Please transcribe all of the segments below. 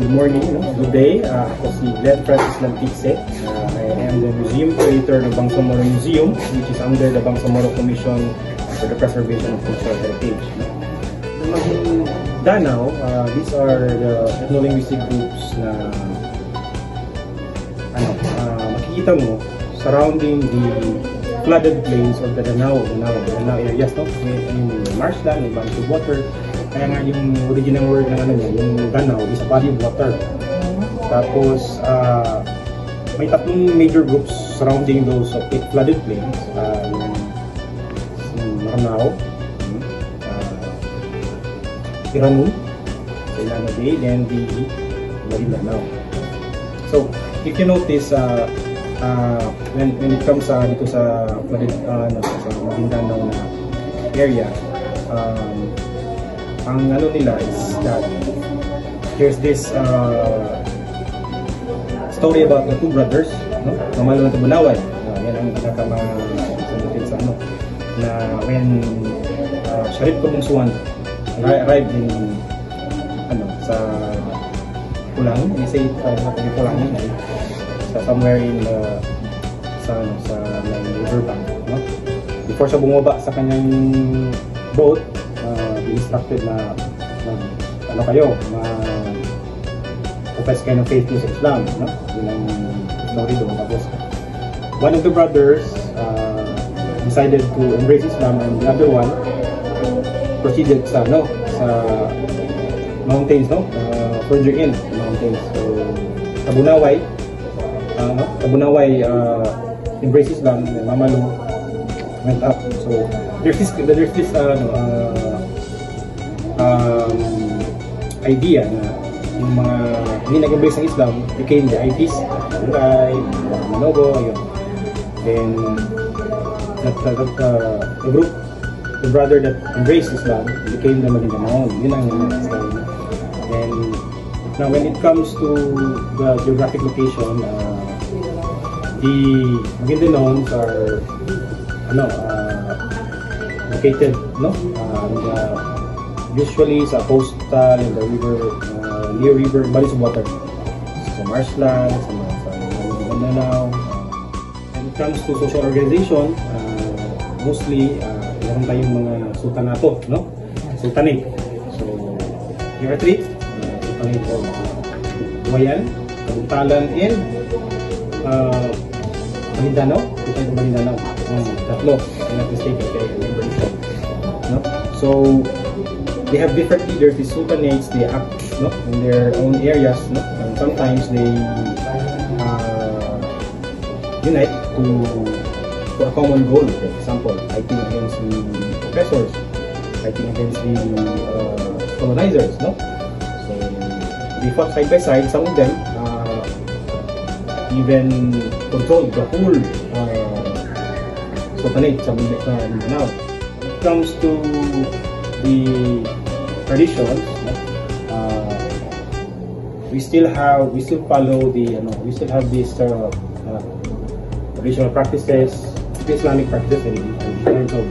Good morning, good day. Ako si Glenn Francis Lantice. I am the museum curator ng Bangsamoro Museum, which is under the Bangsamoro Commission for the Preservation of Cultural Heritage. Namang Danau, these are the ethno-linguistic groups na makikita mo surrounding the flooded plains or the Danau areas, no? Yung marshland, yung body of water. Kaya nga yung original word ng yung Danau is a body of water. Tapos may tatlong major groups surrounding those flooded plains. Yung Maranao, Iranun, Ilana Bay, and the Maguindanao. So if you notice, when it comes dito sa flooded sa Maguindanao na area, ang nila is that here's this story about the two brothers, no? Mamalo ng Tabunaway. Yan ang pinaka-sagutin sa na when Sharif Kabungsuan arrived in sa Pulang, you say Pulang, sa somewhere in sa river bank, no? Before siya bumaba sa kanyang boat, instructed na profess kayo ng faith sa Islam, no? Yun ang story doon. Tapos one of the brothers decided to embrace Islam, and the other one proceeded sa mountains, no? Further in mountains. So Tabunaway embraced Islam, and Mamalo went up. So there's this idea na yung mga hindi nag-embrace ng Islam became the IPs, Buray, Manobo, yun. Then the brother that embraced Islam became the Maguindanao. Yun ang story. And now when it comes to the geographic location, the Maguindanaons are located, no? Usually sa coastal and the river, near river bodies of water, sa marshland, sa Maguindanao. When it comes to social organization, mostly meron tayong mga sultanato, no? Sultanate. So here are three: Sultanate of Buayan, Kabuntalan, and Maguindanao. Sultanate of Maguindanao. Tatlo, I'm not mistaken, kaya I remember it. No? So they have different leaders. The sultanates, they act, no, in their own areas, no? And sometimes they unite for a common goal. For example, fighting against the oppressors, fighting against the colonizers, no? So they fought side by side. Some of them even controlled the whole sultanate sa Mindanao. When it comes to the traditions, we still follow the we still have these traditional practices, Islamic practices in terms of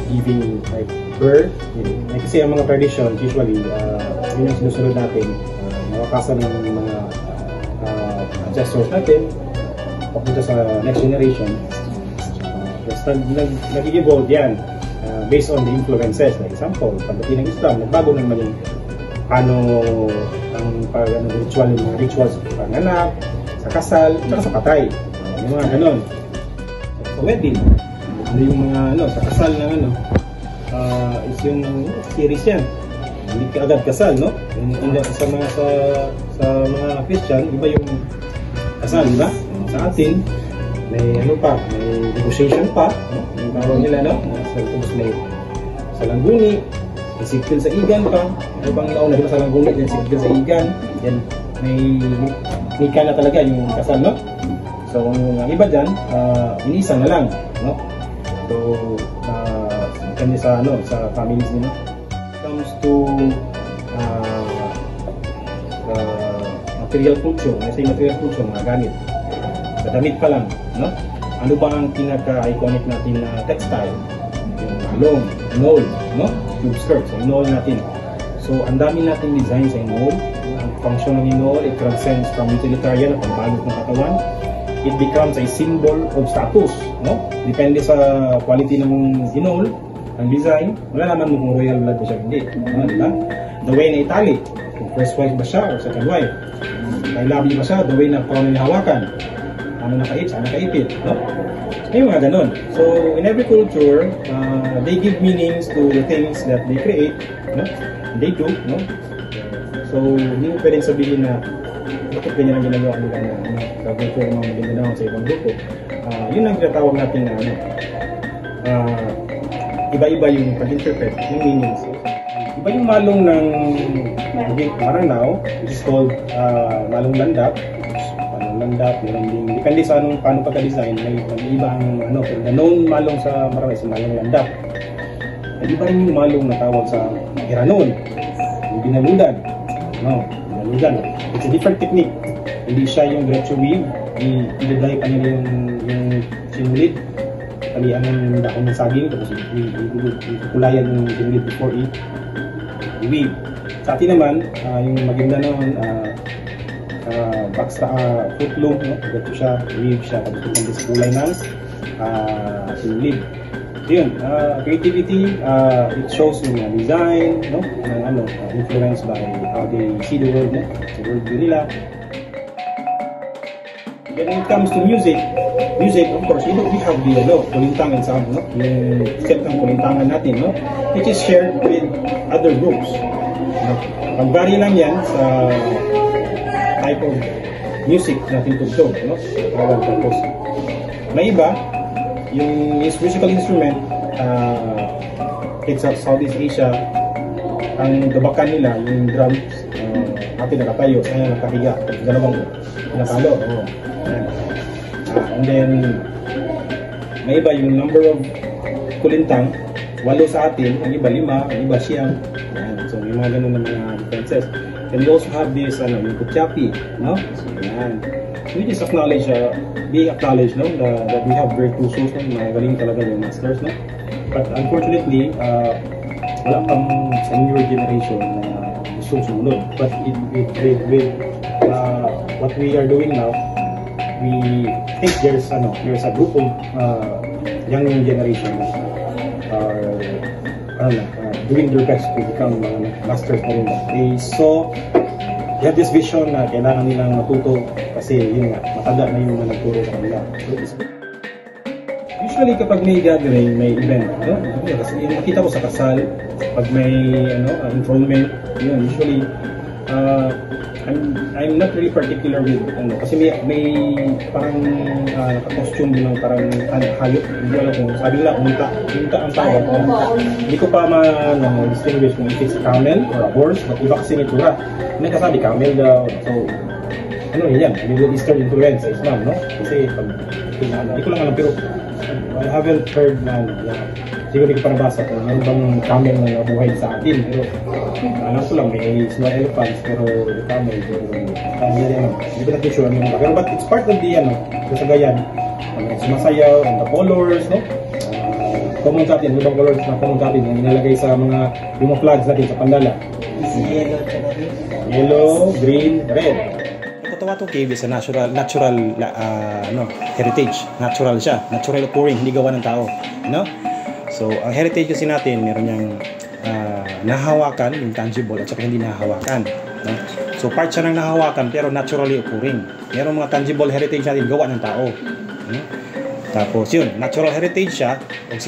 giving like birth. Kasi ang mga traditions usually yun yung sinusunod natin, mawakasan ng mga ancestors natin papunta sa next generation. Nag-evolve yan based on the influences. Like example, pagdating ng Islam, nagbago naman yung paano ang rituals sa panganak, sa kasal, at sa patay. Yung mga ganon. Sa wedding, yung mga sa kasal na is yung series yan. Hindi ka agad kasal, no? Sa mga Christian, iba yung kasal, diba? Sa atin, may may negotiation pa, no? Yung tawag nila, no? May sa langguni, may sigpil sa igan pa. Ano bang nauna sa langguni, may sigpil sa igan. Yan, may nika na talaga yung kasal, no? So, ang iba dyan, inisa na lang, no? So, kanya sa families nila. Comes to material culture, material culture, mga gamit. Sa damit pa lang, no? Ano ba ang pinaka-iconic natin na textile? Yung long, knoll, no? Tube skirt, so knoll natin. So So, ang dami nating design sa inol. Ang function ng inol, it transcends from utilitarian na pambalot ng katawan. It becomes a symbol of status, no? Depende sa quality ng inol, ang design, wala naman mo kung royal blood ba siya, hindi. Diba? The way na italic, kung first wife ba siya or second wife. May labi ba siya, the way na paano nilahawakan. Ano nakait, ano nakaipit, no? May mga ganun. So, in every culture, they give meanings to the things that they create, no? They do, no? So, hindi mo pwedeng sabihin na bakit ganyan ang ginagawa nila na culture ng mga Mindanao sa ibang grupo. Yun ang tinatawag natin na iba-iba yung pag-interpret ng meanings. Iba yung malong ng Maranao, which is called malong landap. Meron din, depende sa paano pagka-design, may iba ang pero the known malong sa Maranao is malong landap. Iba rin yung malong na tawag sa Iranon, yung binaludan. Binaludan. It's a different technique. Hindi siya yung diretso weave, i-dry pa nila yung sinulid. Talian ng dahon ng saging, tapos ikukulayan yung sinulid before i-weave. Sa atin naman, yung maganda naman, footloom, no? Diretso siya, weave siya, tapos ito sa kulay ng sinulid. So yun, creativity, it shows yung design, no? Influenced by how they see the world, no? Sa world view nila. Then when it comes to music, of course, we have the kulintangan sound, no? Yung set ng kulintangan natin, no? Which is shared with other groups. Mag-vary lang yan sa type of music natin tugtog, no? Tapos, may iba, yung musical instrument, it's of Southeast Asia, ang gabakan nila, yung drums, atin nakatayo, kaya nakahiga, dalawang pinapalo. And then, may iba yung number of kulintang, 8 sa atin, ang iba 5, ang iba siyam. So, may mga ganun na mga differences. And we also have this, yung kutyapi, no? So, yan. We just acknowledge, we acknowledge, no, that we have virtuosos, no? Magaling talaga yung masters, no? But unfortunately, wala pang sa newer generation na gusto sumunod. But with what we are doing now, we think there's a group of young generation doing their best to become masters na rin. They have this vision na kailangan nilang matuto kasi yun nga, matanda na yung mga nagturo sa kanila. So, usually kapag may gathering, may event, no? Kasi nakita ko sa kasal, pag may enrollment, yun, usually I'm not really particular with kasi may parang naka-costume din ng parang hayop, hindi alam kung sabi nila unta ang tawag. Hindi ko pa distinguish kung if it's camel or a horse, but iba kasi itsura. May kasabi camel daw, so yan, Middle Eastern influence sa Islam, no? Kasi pag hindi ko lang alam, pero I haven't heard na siguro hindi ko pa nabasa kung ano bang camel na nabuhay sa atin, pero alam ko lang may snow elephants, pero the camel, hindi ko natin sure ano yung pero but it's part of the kasagayan, sumasayaw, and the colors, no? Common sa atin, ibang colors na common sa atin yung inalagay sa yung flags natin sa pandala. Yellow, green, red. Cotabato Cave is a natural heritage. Natural siya, natural occurring, hindi gawa ng tao, no? So, ang heritage kasi natin, meron niyang nahawakan, yung tangible, at saka hindi nahawakan, no? So, part siya ng nahawakan, pero naturally occurring. Meron mga tangible heritage natin, gawa ng tao, no? Tapos, yun, natural heritage siya, of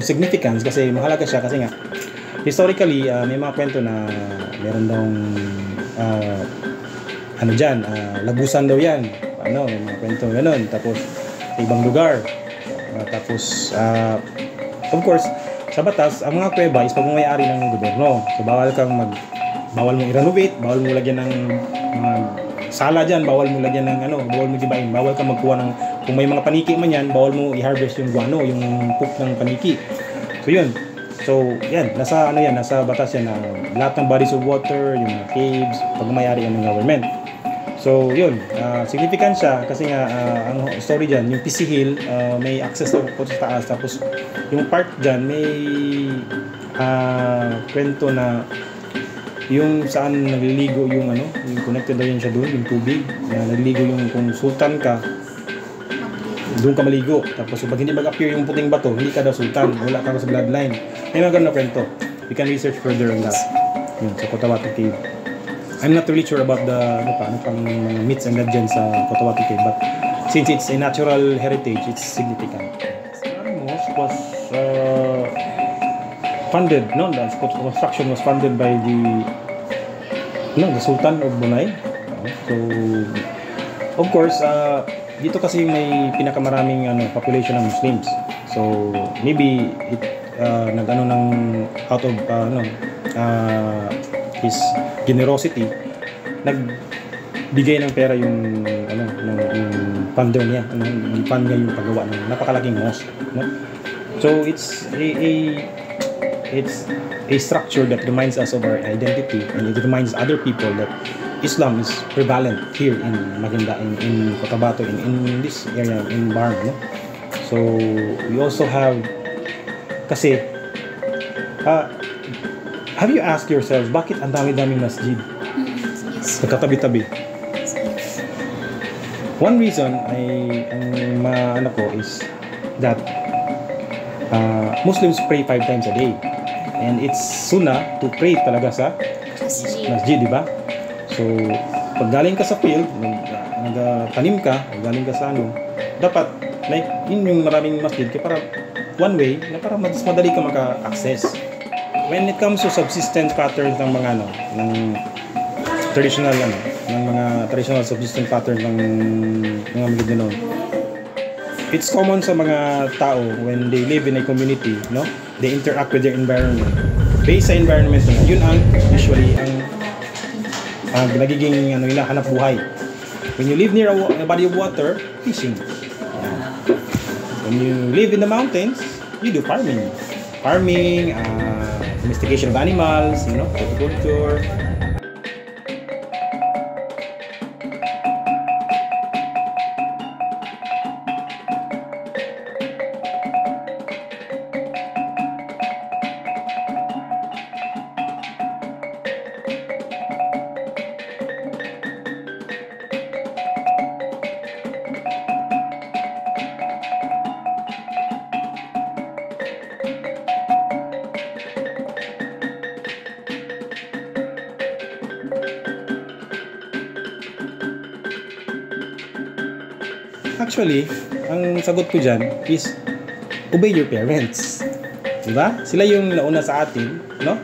significance, kasi mahalaga siya, kasi nga, historically, may mga kwento na meron daw labusan daw yan, may mga kwento gano'n, tapos sa ibang lugar, tapos of course sa batas ang mga kuweba is pagmamayari ng gobyerno, so bawal mo i-renovate, bawal mo lagyan ng mga sala dyan, bawal mo lagyan ng bawal mo gibain, bawal ka magkuha ng, kung may mga paniki man yan, bawal mo i-harvest yung guano, yung poop ng paniki. So yun, so yan, nasa batas yan na lahat ng bodies of water, yung mga caves, pagmamayari yan ng government. So yun, significant siya kasi nga ang story dyan, yung PC Hill, may access po sa taas, tapos yung part dyan may kwento na yung saan nagliligo yung ano, yung connected na yun siya doon, yung tubig, na nagliligo yung kung sultan ka, doon ka maligo. Tapos pag hindi mag-appear yung puting bato, hindi ka daw sultan, wala ka sa bloodline. May mga ganun na kwento. You can research further on that. Yun, sa Cotabato Cave. I'm not really sure about the ano pang mga myths and legends sa Cotabato Cave, but since it's a natural heritage, it's significant. Mosque was funded, no? The construction was funded by the Sultan of Brunei. So, of course, dito kasi may pinakamaraming population ng Muslims. So, maybe it nagano ng out of his generosity, nagbigay ng pera yung yung funder niya, i-fund niya yung paggawa ng napakalaking mosque, no? So it's a structure that reminds us of our identity, and it reminds other people that Islam is prevalent here in Maguinda, in Cotabato, in this area, in Barm, no? So we also have, kasi have you asked yourselves bakit ang dami-daming masjid? Yes. Nagkatabi-tabi. One reason ay ang maano ko is that Muslims pray 5 times a day, and it's sunnah to pray talaga sa masjid, di ba? So pag galing ka sa field, nagtanim ka, galing ka sa dapat like yun yung maraming masjid kaya para one way na para mas madali ka maka-access. When it comes to subsistence patterns ng mga ng traditional ng mga traditional subsistence patterns ng mga Mindanao, it's common sa mga tao when they live in a community, no? They interact with their environment. Based sa environment nila, yun ang usually ang nagiging nila hanap buhay. When you live near a body of water, fishing. When you live in the mountains, you do farming, domestication of animals, horticulture. Actually, ang sagot ko dyan is obey your parents. Diba? Sila yung nauna sa atin, no?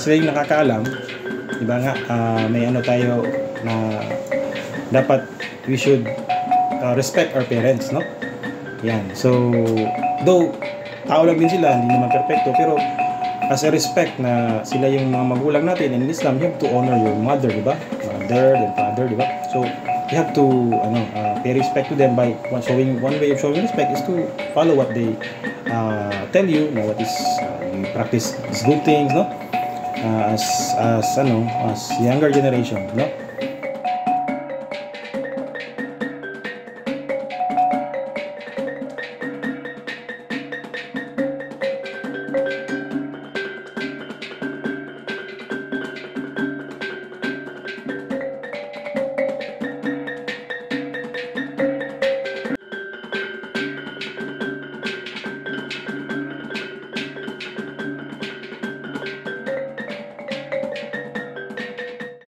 Sila yung nakakaalam. Diba nga, may tayo na dapat we should respect our parents, no? Yan. So, though tao lang din sila, hindi naman perfecto, pero as a respect na sila yung mga magulang natin in Islam, you have to honor your mother, diba? Mother, then father, diba? So, you have to pay respect to them by showing. One way of showing respect is to follow what they tell you. What is you practice these good things, no? As younger generation, no?